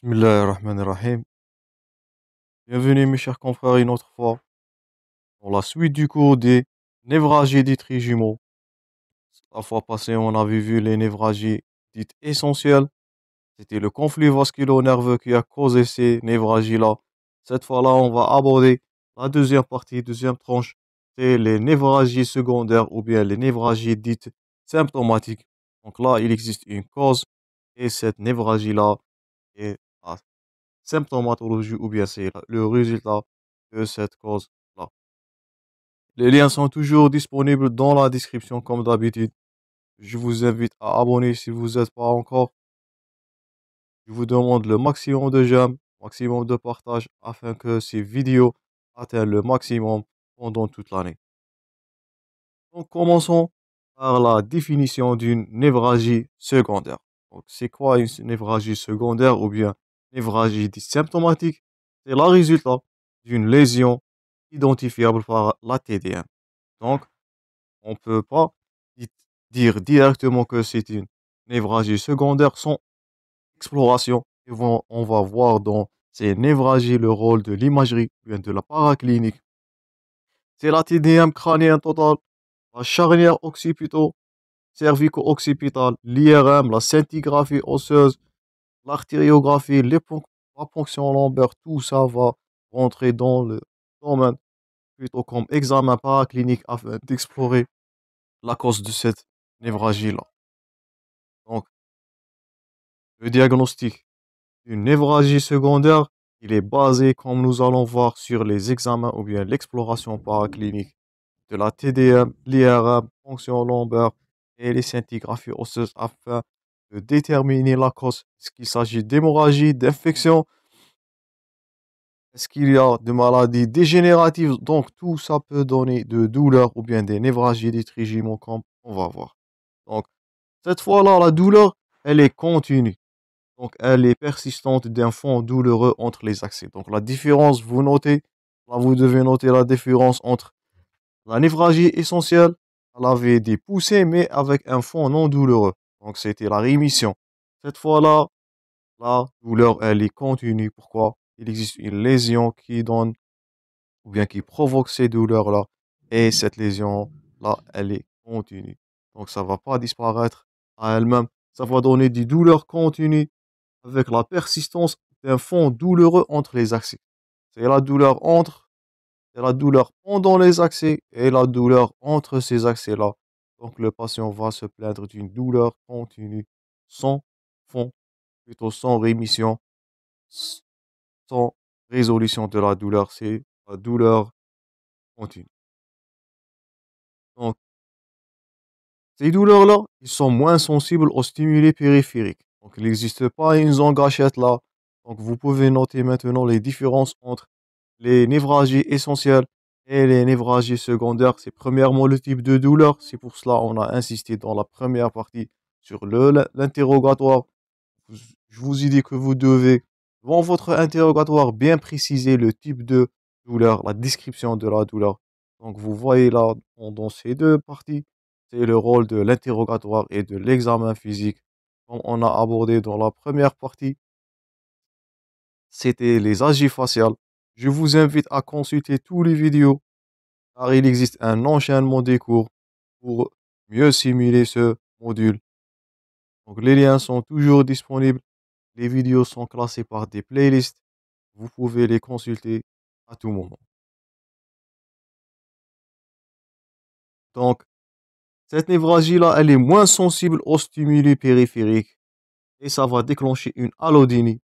Bismillahirrahmanirrahim. Bienvenue mes chers confrères une autre fois pour la suite du cours des névralgies dites trijumeaux. La fois passée, on avait vu les névralgies dites essentielles. C'était le conflit vasculo-nerveux qui a causé ces névralgies-là. Cette fois-là, on va aborder la deuxième partie, deuxième tranche. C'est les névralgies secondaires ou bien les névralgies dites symptomatiques. Donc là, il existe une cause et cette névralgie-là est la symptomatologie ou bien c'est le résultat de cette cause-là. Les liens sont toujours disponibles dans la description comme d'habitude. Je vous invite à abonner si vous n'êtes pas encore. Je vous demande le maximum de j'aime, maximum de partage afin que ces vidéos atteignent le maximum pendant toute l'année. Donc commençons par la définition d'une névralgie secondaire. Donc c'est quoi une névralgie secondaire ou bien névralgie symptomatique? C'est la résultat d'une lésion identifiable par la TDM. Donc on ne peut pas dire directement que c'est une névralgie secondaire sans exploration. On va voir dans ces névralgies le rôle de l'imagerie, bien de la paraclinique. C'est la TDM crânienne totale, la charnière cervico-occipitale, l'IRM, la scintigraphie osseuse, l'artériographie, la ponction lombaire, tout ça va rentrer dans le domaine plutôt comme examen paraclinique afin d'explorer la cause de cette névralgie-là. Donc, le diagnostic d'une névralgie secondaire, il est basé, comme nous allons voir, sur les examens ou bien l'exploration paraclinique de la TDM, l'IRM, fonction lombaire et les scintigraphies osseuses afin de déterminer la cause. Est-ce qu'il s'agit d'hémorragie, d'infection? Est-ce qu'il y a de maladies dégénératives? Donc, tout ça peut donner de douleurs ou bien des névralgies des trijumeaux, comme on va voir. Donc, cette fois-là, la douleur, elle est continue. Donc, elle est persistante d'un fond douloureux entre les accès. Donc, la différence, vous notez, là, vous devez noter la différence entre la névralgie essentielle. Elle avait des poussées, mais avec un fond non douloureux. Donc, c'était la rémission. Cette fois-là, la douleur, elle est continue. Pourquoi? Il existe une lésion qui donne ou bien qui provoque ces douleurs-là. Et cette lésion-là, elle est continue. Donc, ça ne va pas disparaître à elle-même. Ça va donner des douleurs continues avec la persistance d'un fond douloureux entre les accès. C'est la douleur c'est la douleur pendant les accès et la douleur entre ces accès-là. Donc, le patient va se plaindre d'une douleur continue, sans fond, plutôt sans rémission, sans résolution de la douleur. C'est la douleur continue. Donc, ces douleurs-là, ils sont moins sensibles aux stimuli périphériques. Donc, il n'existe pas une zone gâchette là. Donc, vous pouvez noter maintenant les différences entre les névralgies essentielles et les névralgies secondaires. C'est premièrement le type de douleur. C'est pour cela qu'on a insisté dans la première partie sur l'interrogatoire. Je vous ai dit que vous devez, dans votre interrogatoire, bien préciser le type de douleur, la description de la douleur. Donc, vous voyez là, dans ces deux parties, c'est le rôle de l'interrogatoire et de l'examen physique. Comme on a abordé dans la première partie, c'était les agies faciales. Je vous invite à consulter tous les vidéos car il existe un enchaînement des cours pour mieux simuler ce module. Donc, les liens sont toujours disponibles. Les vidéos sont classées par des playlists. Vous pouvez les consulter à tout moment. Donc, cette névralgie-là, elle est moins sensible aux stimuli périphériques et ça va déclencher une allodynie.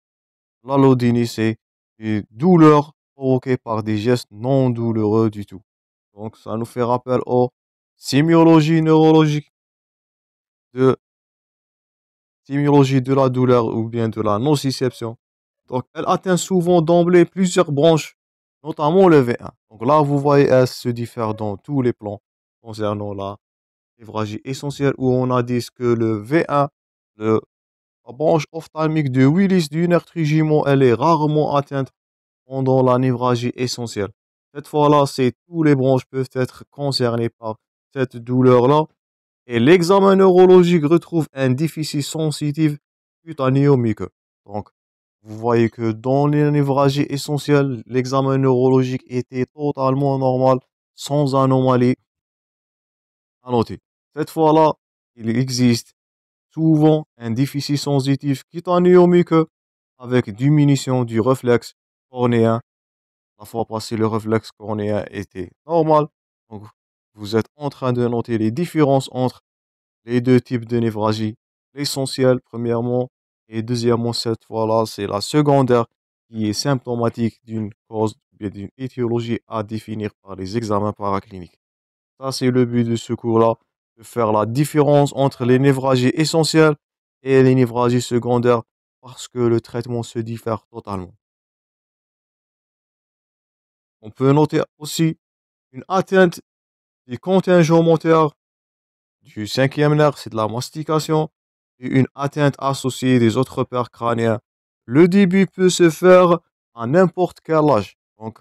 L'allodynie, c'est une douleur provoquée par des gestes non douloureux du tout. Donc, ça nous fait rappel aux sémiologies neurologiques de sémiologie de la douleur ou bien de la nociception. Donc, elle atteint souvent d'emblée plusieurs branches, notamment le V1. Donc là, vous voyez, elle se diffère dans tous les plans concernant la névralgie essentielle où on a dit que le V1, la branche ophtalmique de Willis du nerf trijumeau, elle est rarement atteinte pendant la névralgie essentielle. Cette fois-là, c'est tous les branches peuvent être concernées par cette douleur-là. Et l'examen neurologique retrouve un déficit sensitif cutanéo-muqueux. Donc, Vous voyez que dans les névralgies essentielles, l'examen neurologique était totalement normal, sans anomalie à noter. Cette fois-là, il existe souvent un déficit sensitif cutanéomique avec diminution du réflexe cornéen. La fois passée, le réflexe cornéen était normal. Donc, vous êtes en train de noter les différences entre les deux types de névralgie. L'essentiel, premièrement, et deuxièmement, cette fois-là, c'est la secondaire qui est symptomatique d'une cause, bien d'une étiologie à définir par les examens paracliniques. Ça, c'est le but de ce cours-là, de faire la différence entre les névralgies essentielles et les névralgies secondaires parce que le traitement se diffère totalement. On peut noter aussi une atteinte des contingents moteurs du cinquième nerf, c'est de la mastication, et une atteinte associée des autres repères crâniens. Le début peut se faire à n'importe quel âge. Donc,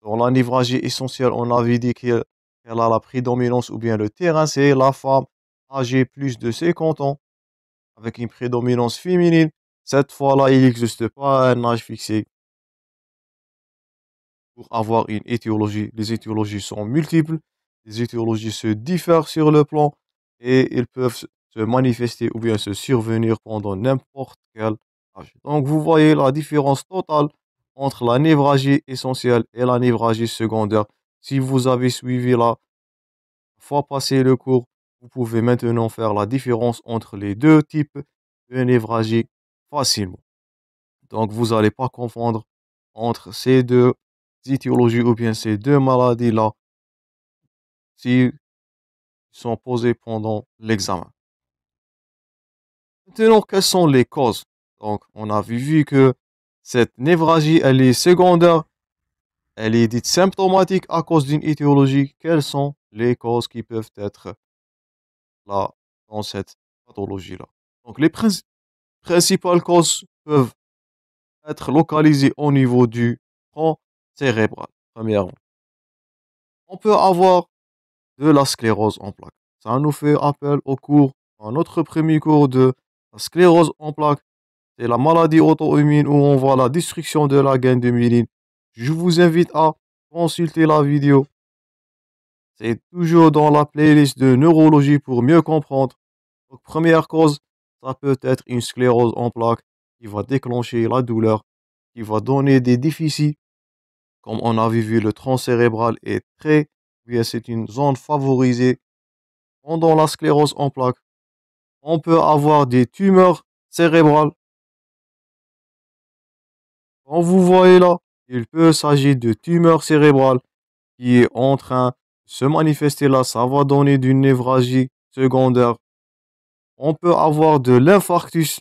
dans la névralgie essentielle, on avait dit qu'elle a la prédominance ou bien le terrain, c'est la femme âgée plus de 50 ans, avec une prédominance féminine. Cette fois-là, il n'existe pas un âge fixé pour avoir une étiologie. Les étiologies sont multiples, les étiologies se diffèrent sur le plan et ils peuvent se manifester ou bien se survenir pendant n'importe quel âge. Donc vous voyez la différence totale entre la névralgie essentielle et la névralgie secondaire. Si vous avez suivi la fois passé le cours, vous pouvez maintenant faire la différence entre les deux types de névralgie facilement. Donc vous n'allez pas confondre entre ces deux étiologies ou bien ces deux maladies-là s'ils sont posées pendant l'examen. Maintenant, quelles sont les causes? Donc, on a vu que cette névralgie, elle est secondaire, elle est dite symptomatique à cause d'une étiologie. Quelles sont les causes qui peuvent être là dans cette pathologie-là? Donc, les principales causes peuvent être localisées au niveau du tronc cérébral, premièrement. On peut avoir de la sclérose en plaques. Ça nous fait appel au cours, à notre premier cours de la sclérose en plaques. C'est la maladie auto-immune où on voit la destruction de la gaine de myéline. Je vous invite à consulter la vidéo. C'est toujours dans la playlist de neurologie pour mieux comprendre. Donc, première cause, ça peut être une sclérose en plaques qui va déclencher la douleur, qui va donner des déficits. Comme on avait vu, le tronc cérébral est très, bien, c'est une zone favorisée pendant la sclérose en plaques. On peut avoir des tumeurs cérébrales. Comme vous voyez là, il peut s'agir de tumeurs cérébrales qui est en train de se manifester là. Ça va donner d'une névralgie secondaire. On peut avoir de l'infarctus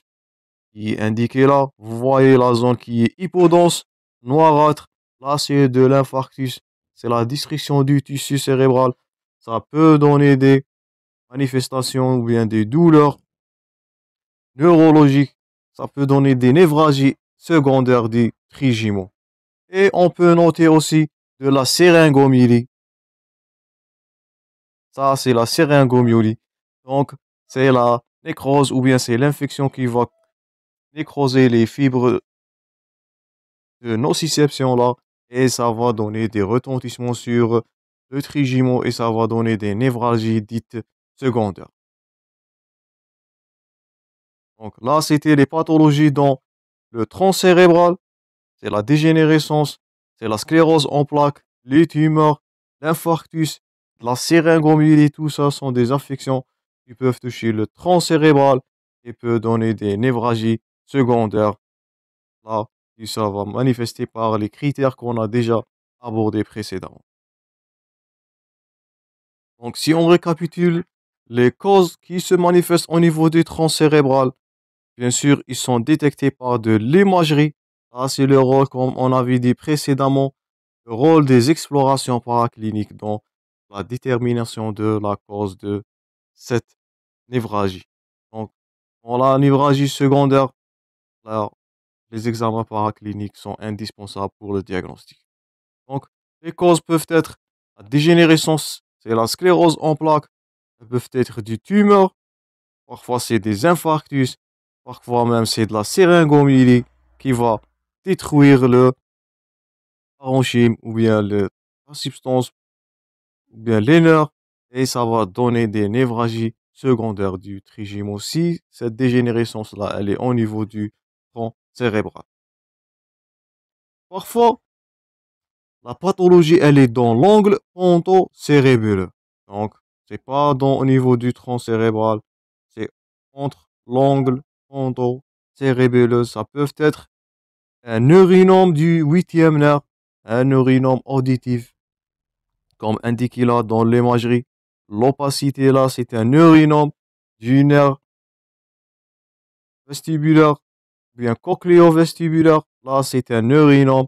qui est indiqué là. Vous voyez la zone qui est hypodense, noirâtre. Là, c'est de l'infarctus. C'est la destruction du tissu cérébral. Ça peut donner des manifestations ou bien des douleurs neurologiques. Ça peut donner des névralgies secondaires des trigemaux. Et on peut noter aussi de la syringomyelie. Ça, c'est la syringomyelie. Donc, c'est la nécrose ou bien c'est l'infection qui va nécroser les fibres de nociception là. Et ça va donner des retentissements sur le trigymo et ça va donner des névralgies dites secondaires. Donc là, c'était les pathologies dans le tronc cérébral, c'est la dégénérescence, c'est la sclérose en plaques, les tumeurs, l'infarctus, la syringomyelie, tout ça sont des affections qui peuvent toucher le tronc cérébral et peut donner des névralgies secondaires. Là, et ça va manifester par les critères qu'on a déjà abordés précédemment. Donc, si on récapitule les causes qui se manifestent au niveau du tronc cérébral, bien sûr, ils sont détectés par de l'imagerie. Ça, c'est le rôle, comme on avait dit précédemment, le rôle des explorations paracliniques dans la détermination de la cause de cette névralgie. Donc, dans la névralgie secondaire, là, les examens paracliniques sont indispensables pour le diagnostic. Donc, les causes peuvent être la dégénérescence, c'est la sclérose en plaques, elles peuvent être des tumeurs, parfois c'est des infarctus, parfois même c'est de la syringomyelie, qui va détruire le parenchyme ou bien la substance ou bien les nerfs et ça va donner des névragies secondaires du trigyme aussi. Cette dégénérescence-là, elle est au niveau du tronc cérébral. Parfois, la pathologie, elle est dans l'angle ponto-cérébelleux. Donc, c'est pas au niveau du tronc cérébral, c'est entre l'angle ponto-cérébelleux. Ça peut être un neurinome du huitième nerf, un neurinome auditif, comme indiqué là dans l'imagerie. L'opacité là, c'est un neurinome du nerf vestibulaire, bien cochléo-vestibulaire. Là, c'est un neurinome.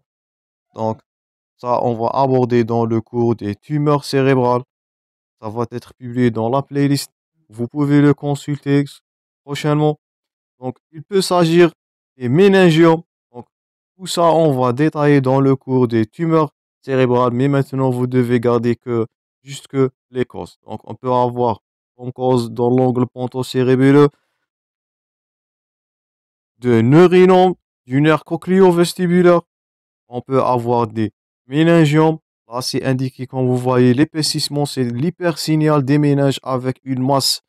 Donc, ça, on va aborder dans le cours des tumeurs cérébrales. Ça va être publié dans la playlist. Vous pouvez le consulter prochainement. Donc, il peut s'agir des méningiomes. Donc, tout ça, on va détailler dans le cours des tumeurs cérébrales. Mais maintenant, vous devez garder que juste que les causes. Donc, on peut avoir comme cause dans l'angle ponto-cérébelleux de neurinome du nerf cochléo-vestibulaire. On peut avoir des méningiomes. Là, c'est indiqué, comme vous voyez, l'épaississement, c'est l'hypersignal des méninges avec une masse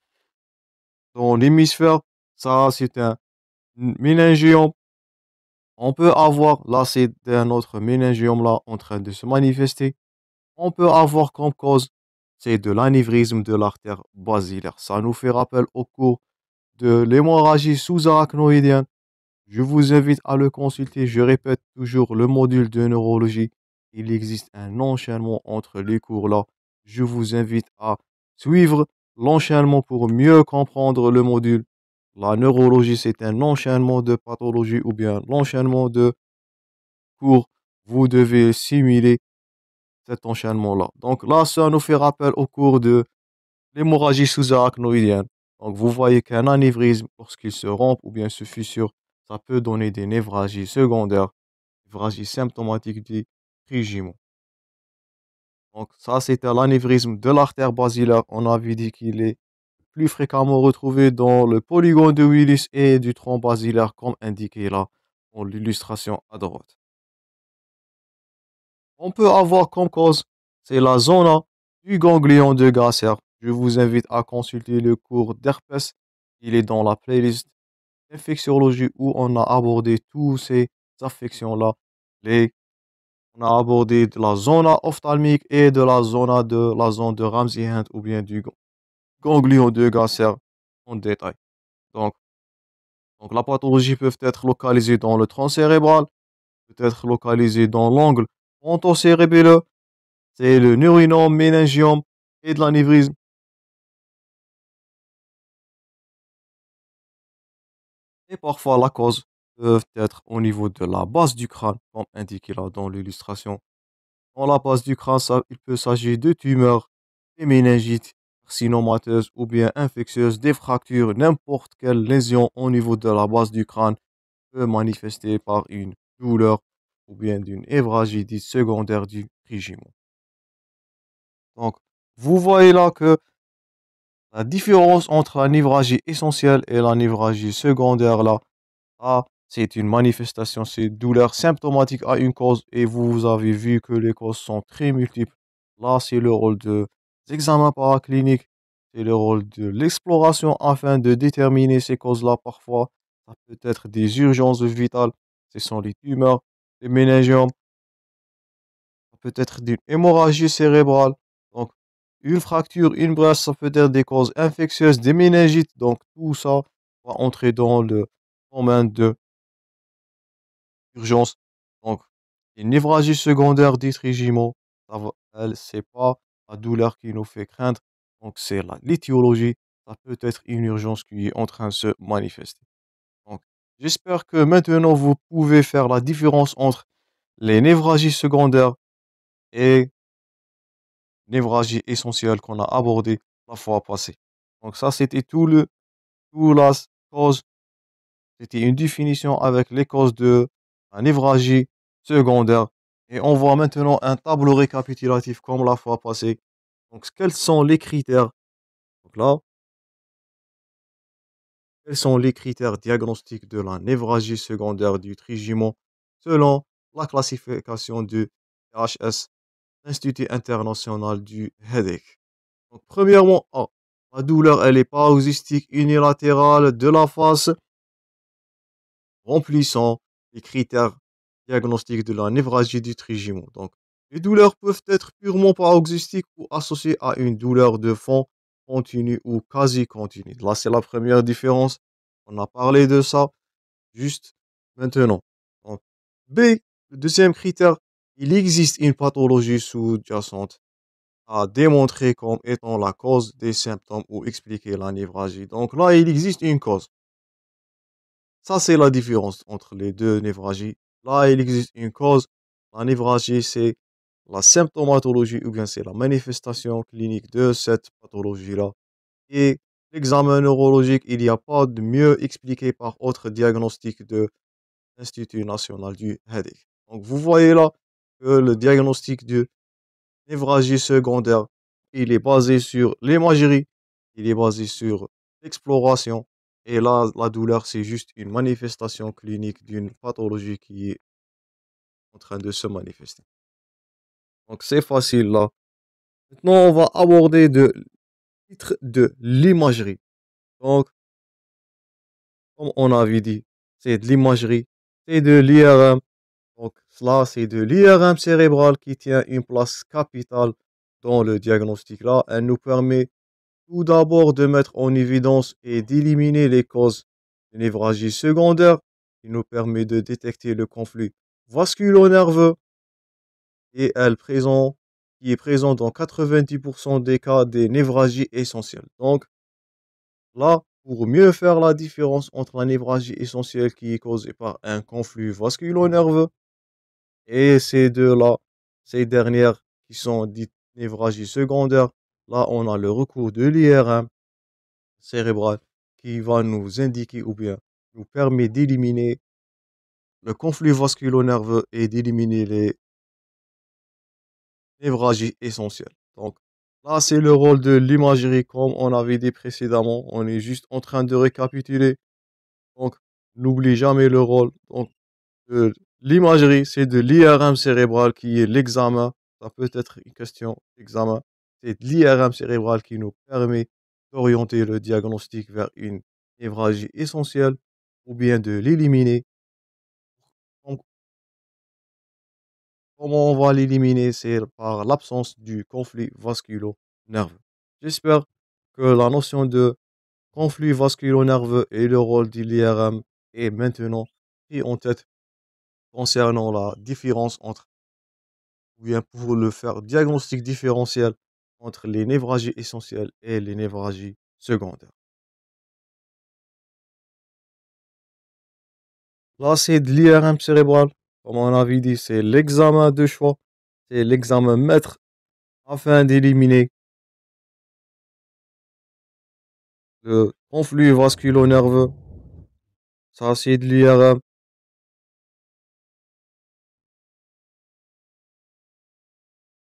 dans l'hémisphère. Ça, c'est un méningiome. On peut avoir, là, c'est un autre méningiome là en train de se manifester. On peut avoir comme cause, c'est de l'anévrisme de l'artère basilaire. Ça nous fait rappel au cours de l'hémorragie sous-arachnoïdienne. Je vous invite à le consulter. Je répète toujours le module de neurologie. Il existe un enchaînement entre les cours là. Je vous invite à suivre l'enchaînement pour mieux comprendre le module. La neurologie, c'est un enchaînement de pathologies ou bien l'enchaînement de cours. Vous devez simuler cet enchaînement-là. Donc là, ça nous fait rappel au cours de l'hémorragie sous-arachnoïdienne. Donc vous voyez qu'un anévrisme, lorsqu'il se rompt ou bien se fissure, ça peut donner des névragies secondaires, névragies symptomatiques des trigymes. Donc ça, c'était l'anévrisme de l'artère basilaire. On avait dit qu'il est plus fréquemment retrouvé dans le polygone de Willis et du tronc basilaire, comme indiqué là dans l'illustration à droite. On peut avoir comme cause, c'est la zona du ganglion de Gasser. Je vous invite à consulter le cours d'herpès. Il est dans la playlist infectiologie où on a abordé tous ces affections-là. On a abordé de la zona ophtalmique et de la zone de Ramsey-Hunt ou bien du ganglion de Gasser en détail. Donc, donc la pathologie peut être localisée dans le tronc cérébral, peut être localisée dans l'angle ponto-cérébelleux, c'est le neurinome, méningiome et de l'anévrisme. Et parfois, la cause peut être au niveau de la base du crâne, comme indiqué là dans l'illustration. Dans la base du crâne, il peut s'agir de tumeurs, des méningites, carcinomateuses ou bien infectieuses, des fractures, n'importe quelle lésion au niveau de la base du crâne peut manifester par une douleur ou bien d'une hémorragie dite secondaire du trigyme. Donc, vous voyez là que la différence entre la névragie essentielle et la névragie secondaire, là, c'est une manifestation, c'est une douleur symptomatique à une cause et vous avez vu que les causes sont très multiples. Là, c'est le rôle des examens paracliniques, c'est le rôle de l'exploration afin de déterminer ces causes-là. Parfois, ça peut être des urgences vitales, ce sont les tumeurs, les méningiomes, ça peut être d'une hémorragie cérébrale. Donc, une fracture, une brèche, ça peut être des causes infectieuses, des méningites. Donc, tout ça va entrer dans le domaine de urgence. Donc, une névragie secondaire des trigymes, elle, c'est pas la douleur qui nous fait craindre. Donc, c'est l'étiologie. Ça peut être une urgence qui est en train de se manifester. Donc, j'espère que maintenant vous pouvez faire la différence entre les névragies secondaires et névragie essentielle qu'on a abordée la fois passée. Donc ça, c'était tout la cause. C'était une définition avec les causes de la névragie secondaire. Et on voit maintenant un tableau récapitulatif comme la fois passée. Donc, quels sont les critères? Donc là, Quels sont les critères diagnostiques de la névralgie secondaire du trigemon selon la classification du IHS, Institut international du headache? Donc, premièrement, A. La douleur, elle est paroxystique unilatérale de la face, remplissant les critères diagnostiques de la névralgie du trigemon. Donc, les douleurs peuvent être purement paroxystiques ou associées à une douleur de fond continue ou quasi continue. Là, c'est la première différence. On a parlé de ça juste maintenant. Donc, B, le deuxième critère, il existe une pathologie sous-jacente à démontrer comme étant la cause des symptômes ou expliquer la névralgie. Donc là, il existe une cause. Ça, c'est la différence entre les deux névralgies. Là, il existe une cause. La névralgie, c'est la symptomatologie ou bien c'est la manifestation clinique de cette pathologie-là. Et l'examen neurologique, il n'y a pas de mieux expliqué par autre diagnostic de l'Institut national du headache. Donc, vous voyez là que le diagnostic de névralgie secondaire, il est basé sur l'imagerie, il est basé sur l'exploration. Et là, la douleur, c'est juste une manifestation clinique d'une pathologie qui est en train de se manifester. Donc, c'est facile là. Maintenant, on va aborder le titre de l'imagerie. Donc, comme on avait dit, c'est de l'imagerie, c'est de l'IRM. Donc, cela, c'est de l'IRM cérébral qui tient une place capitale dans le diagnostic là. Elle nous permet tout d'abord de mettre en évidence et d'éliminer les causes de névralgie secondaire, qui nous permet de détecter le conflit vasculo-nerveux et qui est présent dans 90% des cas des névralgies essentielles. Donc là, pour mieux faire la différence entre la névralgie essentielle qui est causée par un conflit vasculo-nerveux et ces deux-là, ces dernières qui sont dites névralgies secondaires, là on a le recours de l'IRM cérébral qui va nous indiquer ou bien nous permet d'éliminer le conflit vasculo-nerveux et d'éliminer les névralgies essentielles. Donc là, c'est le rôle de l'imagerie comme on avait dit précédemment. On est juste en train de récapituler. Donc, n'oublie jamais le rôle. Donc, de l'imagerie, c'est de l'IRM cérébral qui est l'examen. Ça peut être une question d'examen. C'est de l'IRM cérébral qui nous permet d'orienter le diagnostic vers une névralgie essentielle ou bien de l'éliminer. Donc, comment on va l'éliminer? C'est par l'absence du conflit vasculo-nerveux. J'espère que la notion de conflit vasculo-nerveux et le rôle de l'IRM est maintenant pris en tête concernant la différence entre, ou bien pour le faire diagnostic différentiel entre les névralgies essentielles et les névralgies secondaires. Là, c'est de l'IRM cérébral. Comme on avait dit, c'est l'examen de choix. C'est l'examen maître afin d'éliminer le conflit vasculo-nerveux. Ça, c'est de l'IRM.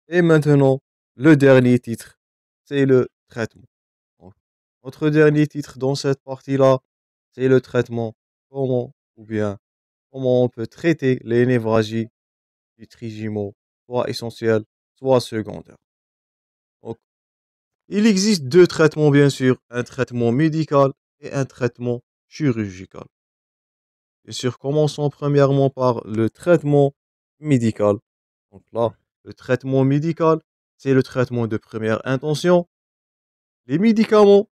Et maintenant, le dernier titre, c'est le traitement. Donc, notre dernier titre dans cette partie-là, c'est le traitement. Comment, ou bien, comment on peut traiter les névralgies du trigymo, soit essentielles, soit secondaires. Donc, il existe deux traitements, bien sûr, un traitement médical et un traitement chirurgical. Bien sûr, commençons premièrement par le traitement médical. Donc là, le traitement médical, c'est le traitement de première intention. Les médicaments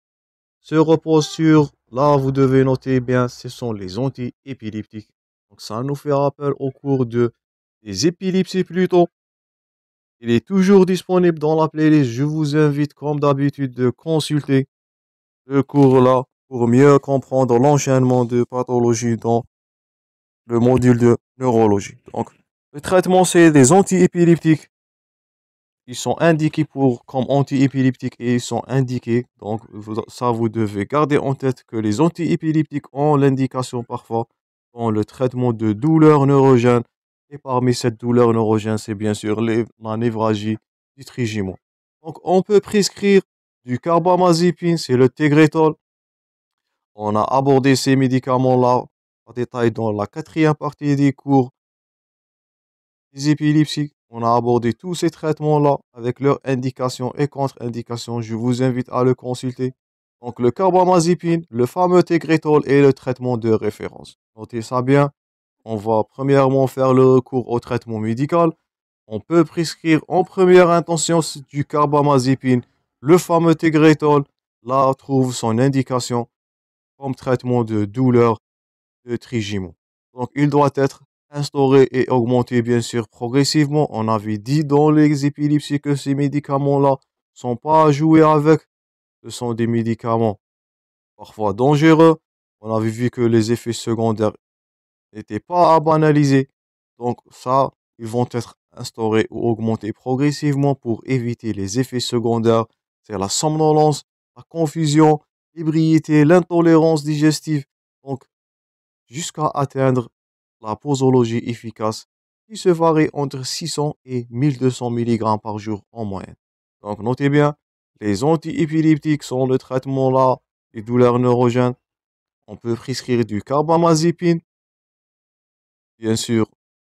se reposent sur, là vous devez noter bien, ce sont les anti-épileptiques. Donc ça nous fait rappel au cours des épilepsies plutôt. Il est toujours disponible dans la playlist. Je vous invite comme d'habitude de consulter ce cours-là pour mieux comprendre l'enchaînement de pathologies dans le module de neurologie. Donc, le traitement, c'est des antiépileptiques. Ils sont indiqués comme antiépileptiques et ils sont indiqués. Donc, ça, vous devez garder en tête que les antiépileptiques ont l'indication parfois dans le traitement de douleurs neurogènes. Et parmi cette douleur neurogène, c'est bien sûr la névralgie du trigemon. Donc, on peut prescrire du carbamazepine, c'est le Tegretol, On a abordé ces médicaments-là en détail dans la quatrième partie des cours des épilepsies. On a abordé tous ces traitements-là avec leurs indications et contre-indications. Je vous invite à le consulter. Donc, le carbamazépine, le fameux Tegretol et le traitement de référence. Notez ça bien. On va premièrement faire le recours au traitement médical. On peut prescrire en première intention du carbamazépine, le fameux Tegretol. Là, on trouve son indication comme traitement de douleur de trigémon. Donc, il doit être instauré et augmenté, bien sûr, progressivement. On avait dit dans les épilepsies que ces médicaments-là sont pas à jouer avec. Ce sont des médicaments parfois dangereux. On avait vu que les effets secondaires n'étaient pas à banaliser. Donc, ça, ils vont être instaurés ou augmentés progressivement pour éviter les effets secondaires. C'est la somnolence, la confusion, l'ébriété, l'intolérance digestive. Donc, jusqu'à atteindre la posologie efficace qui se varie entre 600 et 1200 mg par jour en moyenne. Donc notez bien, les antiépileptiques sont le traitement là des douleurs neurogènes. On peut prescrire du carbamazépine. Bien sûr,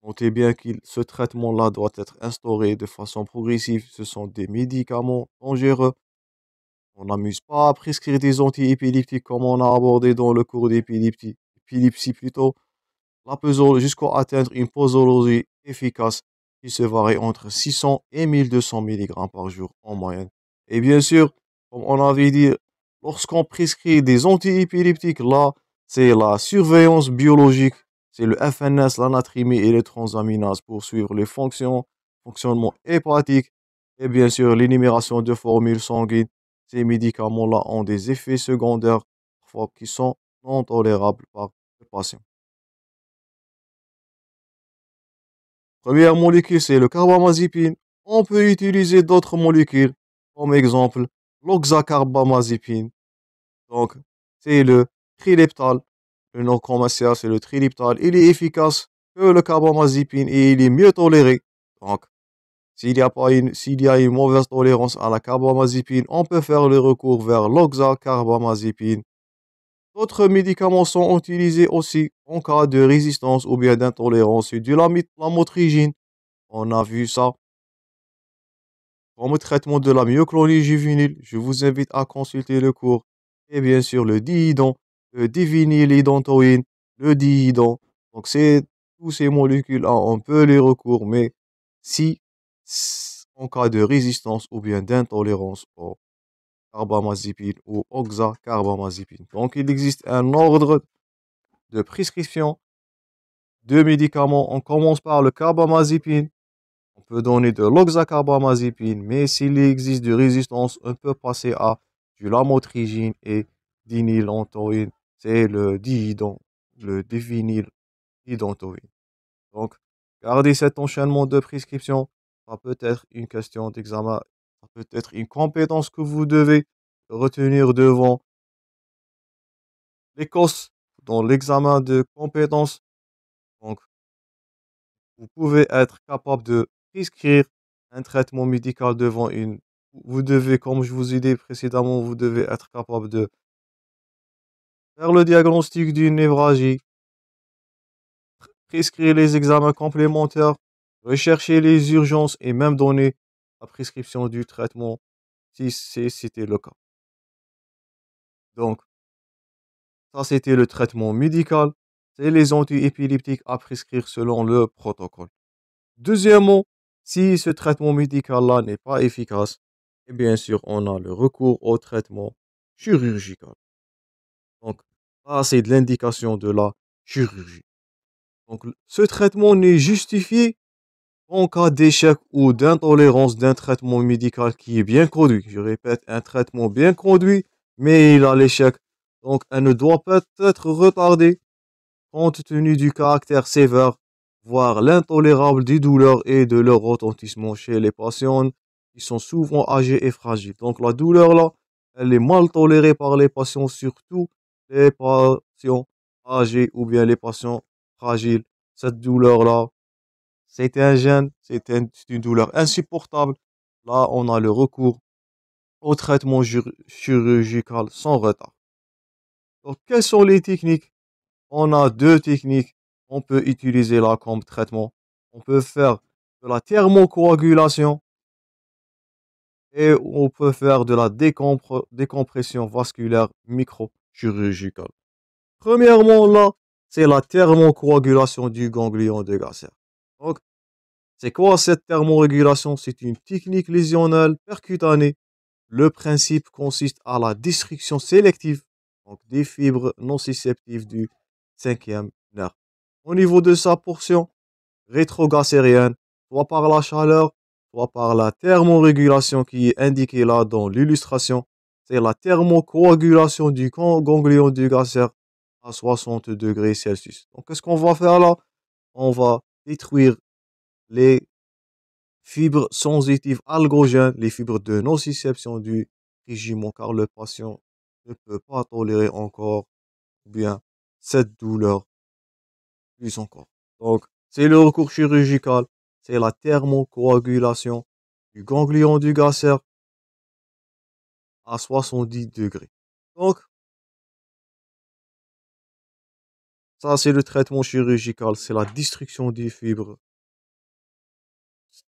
notez bien que ce traitement-là doit être instauré de façon progressive. Ce sont des médicaments dangereux. On n'amuse pas à prescrire des antiépileptiques comme on a abordé dans le cours d'épilepsie plutôt. La jusqu'à atteindre une posologie efficace qui se varie entre 600 et 1200 mg par jour en moyenne. Et bien sûr, comme on avait dit, lorsqu'on prescrit des antiépileptiques, là, c'est la surveillance biologique, c'est le FNS, la natrémie et les transaminases pour suivre les fonctionnement hépatique et bien sûr l'énumération de formules sanguines. Ces médicaments-là ont des effets secondaires parfois qui sont non tolérables par le patient. Première molécule, c'est le carbamazépine. On peut utiliser d'autres molécules, comme exemple l'oxacarbamazépine. Donc, c'est le trileptal. Le nom commercial, c'est le trileptal. Il est efficace que le carbamazépine et il est mieux toléré. Donc, s'il y a une mauvaise tolérance à la carbamazépine, on peut faire le recours vers l'oxacarbamazépine. D'autres médicaments sont utilisés aussi en cas de résistance ou bien d'intolérance. C'est du lamotrigine. On a vu ça comme traitement de la myoclonie juvénile. Je vous invite à consulter le cours. Et bien sûr, le dihydon, le divinylidontoïne, le dihydon. Donc, c'est tous ces molécules-là, on peut les recourir, mais si en cas de résistance ou bien d'intolérance au carbamazépine ou oxacarbamazépine. Donc, il existe un ordre de prescription de médicaments. On commence par le carbamazépine. On peut donner de l'oxacarbamazépine, mais s'il existe de résistance, on peut passer à du lamotrigine et dinylantoïne. C'est le dihydon, le divinylidontoïne. Donc, gardez cet enchaînement de prescription. Ça peut être une question d'examen, ça peut être une compétence que vous devez retenir devant l'Écosse dans l'examen de compétences. Donc, vous pouvez être capable de prescrire un traitement médical devant une. Vous devez, comme je vous ai dit précédemment, vous devez être capable de faire le diagnostic d'une névralgie, prescrire les examens complémentaires, rechercher les urgences et même donner la prescription du traitement si c'était le cas. Donc, ça c'était le traitement médical. C'est les antiépileptiques à prescrire selon le protocole. Deuxièmement, si ce traitement médical-là n'est pas efficace, et bien sûr, on a le recours au traitement chirurgical. Donc, ça, c'est de l'indication de la chirurgie. Donc, ce traitement n'est justifié en cas d'échec ou d'intolérance d'un traitement médical qui est bien conduit. Je répète, un traitement bien conduit, mais il a l'échec. Donc, elle ne doit pas être retardée compte tenu du caractère sévère, voire l'intolérable des douleurs et de leur retentissement chez les patients qui sont souvent âgés et fragiles. Donc la douleur là, elle est mal tolérée par les patients, surtout les patients âgés ou bien les patients fragiles. Cette douleur là, c'est un gène, c'est une douleur insupportable. Là, on a le recours au traitement chirurgical sans retard. Donc, quelles sont les techniques? On a deux techniques. On peut utiliser là comme traitement. On peut faire de la thermocoagulation et on peut faire de la décompression vasculaire microchirurgicale. Premièrement, là, c'est la thermocoagulation du ganglion de Gasser. Donc, c'est quoi cette thermorégulation? C'est une technique lésionnelle percutanée. Le principe consiste à la destruction sélective donc des fibres nociceptives du cinquième nerf. Au niveau de sa portion rétrogassérienne, soit par la chaleur, soit par la thermorégulation qui est indiquée là dans l'illustration, c'est la thermocoagulation du ganglion du Gasser à 60 degrés Celsius. Donc, qu'est-ce qu'on va faire là? On va détruire les fibres sensitives algogènes, les fibres de nociception du régiment, car le patient ne peut pas tolérer encore ou bien cette douleur plus encore. Donc, c'est le recours chirurgical, c'est la thermocoagulation du ganglion du Gasser à 70 degrés. Donc, ça, c'est le traitement chirurgical, c'est la destruction des fibres.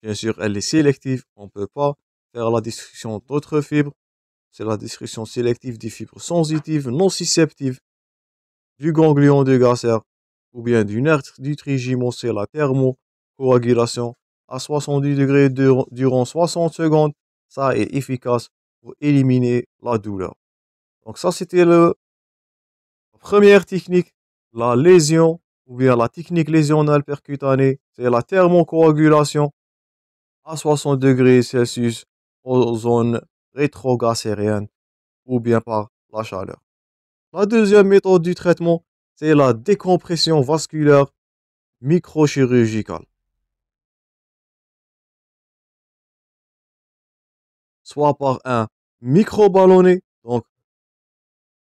Bien sûr, elle est sélective, on ne peut pas faire la destruction d'autres fibres. C'est la destruction sélective des fibres sensitives, nociceptives du ganglion de Gasser ou bien du nerf du trigemon, c'est la thermocoagulation à 70 degrés durant 60 secondes. Ça est efficace pour éliminer la douleur. Donc ça, c'était la première technique, la lésion ou bien la technique lésionnelle percutanée. C'est la thermocoagulation à 60 degrés Celsius aux zones rétrogassériennes ou bien par la chaleur. La deuxième méthode du traitement, c'est la décompression vasculaire microchirurgicale. Soit par un microballonné. Donc,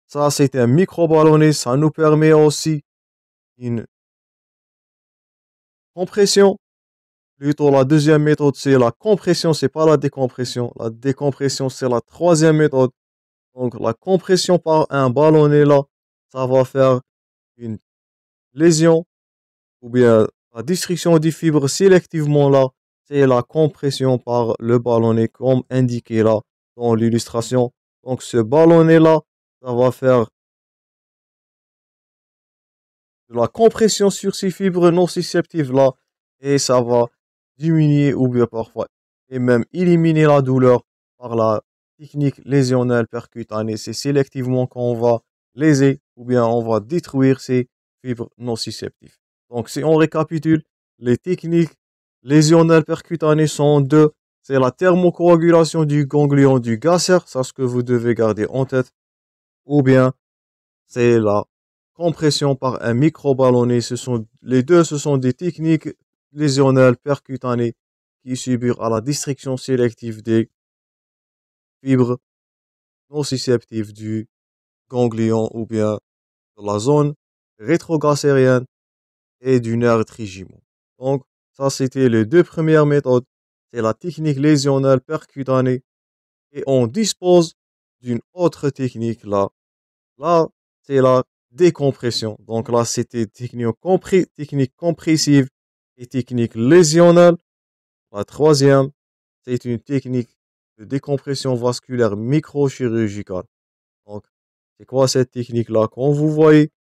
ça, c'est un microballonné. Ça nous permet aussi une compression. Plutôt, la deuxième méthode, c'est la compression. C'est pas la décompression. La décompression, c'est la troisième méthode. Donc, la compression par un ballonné, là, ça va faire une lésion ou bien la destruction des fibres sélectivement là, c'est la compression par le ballonnet comme indiqué là dans l'illustration. Donc ce ballonnet là, ça va faire de la compression sur ces fibres nociceptives là et ça va diminuer ou bien parfois et même éliminer la douleur par la technique lésionnelle percutanée. C'est sélectivement qu'on va léser ou bien on va détruire ces fibres nociceptives. Donc si on récapitule, les techniques lésionnelles percutanées sont deux. C'est la thermocoagulation du ganglion du Gasser, c'est ce que vous devez garder en tête. Ou bien c'est la compression par un microballonné. Les deux, ce sont des techniques lésionnelles percutanées qui subissent à la destruction sélective des fibres nociceptives du ganglion ou bien de la zone rétrogassérienne et du nerf trigeminal. Donc, ça, c'était les deux premières méthodes. C'est la technique lésionnelle percutanée. Et on dispose d'une autre technique là. Là, c'est la décompression. Donc là, c'était technique compressive et technique lésionnelle. La troisième, c'est une technique de décompression vasculaire microchirurgicale. Donc, c'est quoi cette technique-là? Quand vous voyez,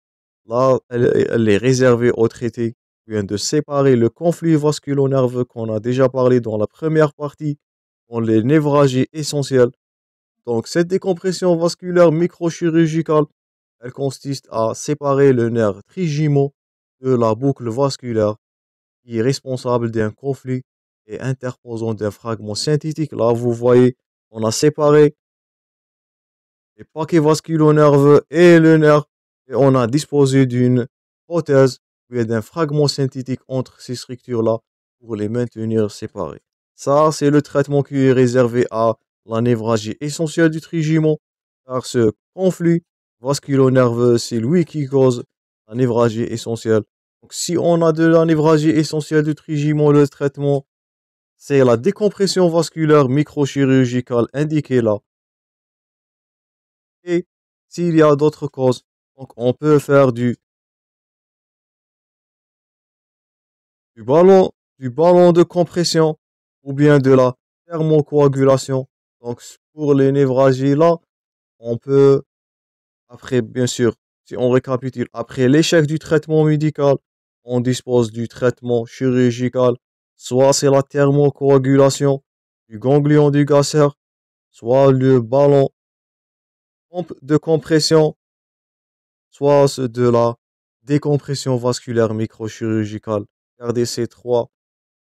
là, elle est réservée au traité qui vient de séparer le conflit vasculo-nerveux qu'on a déjà parlé dans la première partie, dans les névralgies essentielles. Donc, cette décompression vasculaire microchirurgicale, elle consiste à séparer le nerf trigeminal de la boucle vasculaire qui est responsable d'un conflit et interposant d'un fragment synthétique. Là, vous voyez, on a séparé les paquets vasculo-nerveux et le nerf et on a disposé d'une prothèse ou d'un fragment synthétique entre ces structures-là pour les maintenir séparés. Ça, c'est le traitement qui est réservé à la névralgie essentielle du trigeminal, car ce conflit vasculo-nerveux, c'est lui qui cause la névralgie essentielle. Donc, si on a de la névralgie essentielle du trigeminal, le traitement, c'est la décompression vasculaire microchirurgicale indiquée là. Et s'il y a d'autres causes, Donc, on peut faire du ballon, du ballon de compression ou bien de la thermocoagulation. Donc, pour les névralgies là, on peut, après, bien sûr, si on récapitule, après l'échec du traitement médical, on dispose du traitement chirurgical. Soit c'est la thermocoagulation du ganglion du gasseur, soit le ballon de compression, soit de la décompression vasculaire microchirurgicale. Gardez ces trois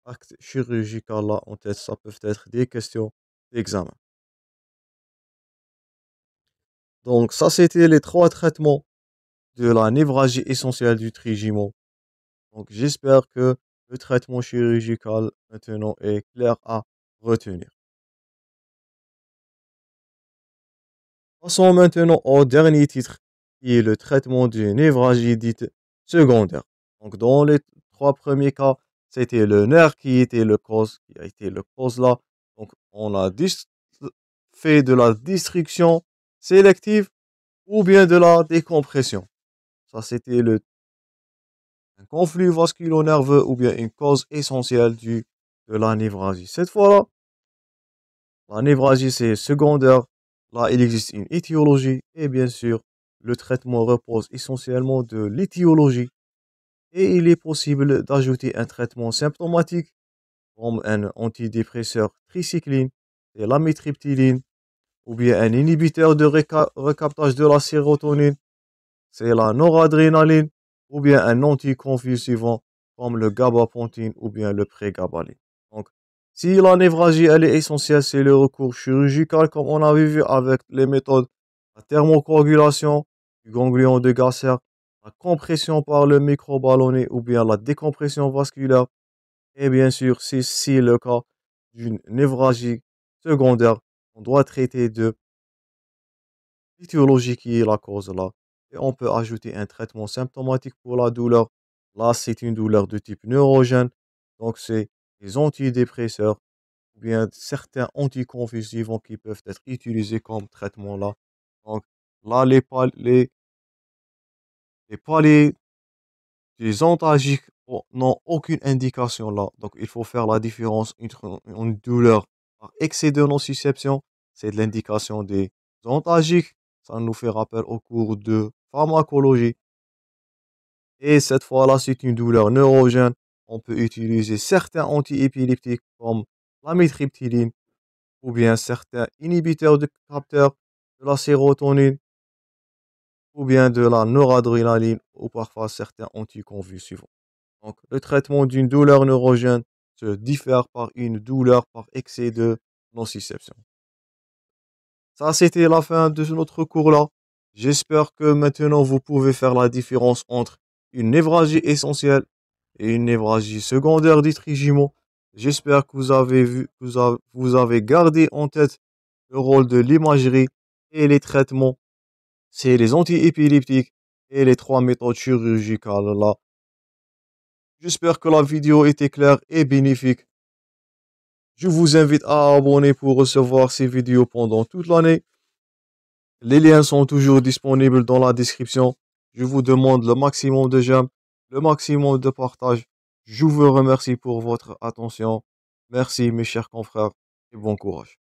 actes chirurgicaux là en tête, ça peut être des questions d'examen. Donc ça, c'était les trois traitements de la névralgie essentielle du trigemon. Donc j'espère que le traitement chirurgical maintenant est clair à retenir. Passons maintenant au dernier titre, qui est le traitement d'une névralgie dite secondaire. Donc dans les trois premiers cas, c'était le nerf qui était le cause, qui a été le cause là. Donc on a fait de la destruction sélective ou bien de la décompression. Ça, c'était un conflit vasculo-nerveux ou bien une cause essentielle de la névralgie. Cette fois-là, la névralgie, c'est secondaire. Là, il existe une étiologie et bien sûr, le traitement repose essentiellement de l'étiologie. Et il est possible d'ajouter un traitement symptomatique comme un antidépresseur tricycline et l'amitriptyline ou bien un inhibiteur de recaptage de la sérotonine, c'est la noradrénaline ou bien un anticonvulsivant comme le gabapentin ou bien le prégabalin. Donc, si la névralgie elle est essentielle, c'est le recours chirurgical comme on avait vu avec les méthodes la thermocoagulation du ganglion de Gasser, la compression par le microballonnet ou bien la décompression vasculaire. Et bien sûr, si c'est le cas d'une névralgie secondaire, on doit traiter de l'étiologie qui est la cause là. Et on peut ajouter un traitement symptomatique pour la douleur. Là, c'est une douleur de type neurogène. Donc, c'est des antidépresseurs ou bien certains anticonvulsivants qui peuvent être utilisés comme traitement là. Donc, là, les paliers des antalgiques n'ont aucune indication là. Donc, il faut faire la différence entre une douleur par excès de nociception, c'est de l'indication des antalgiques. Ça nous fait rappel au cours de pharmacologie. Et cette fois-là, c'est une douleur neurogène. On peut utiliser certains antiépileptiques comme l'amitriptyline ou bien certains inhibiteurs de capteurs de la sérotonine ou bien de la noradrénaline ou parfois certains anticonvulsivants. Donc, le traitement d'une douleur neurogène se diffère par une douleur par excès de nociception. Ça, c'était la fin de notre cours-là. J'espère que maintenant vous pouvez faire la différence entre une névralgie essentielle et une névralgie secondaire du trigemon. J'espère que vous avez vu, que vous avez gardé en tête le rôle de l'imagerie et les traitements. C'est les antiépileptiques et les trois méthodes chirurgicales là. J'espère que la vidéo était claire et bénéfique. Je vous invite à abonner pour recevoir ces vidéos pendant toute l'année. Les liens sont toujours disponibles dans la description. Je vous demande le maximum de j'aime, le maximum de partage. Je vous remercie pour votre attention. Merci mes chers confrères et bon courage.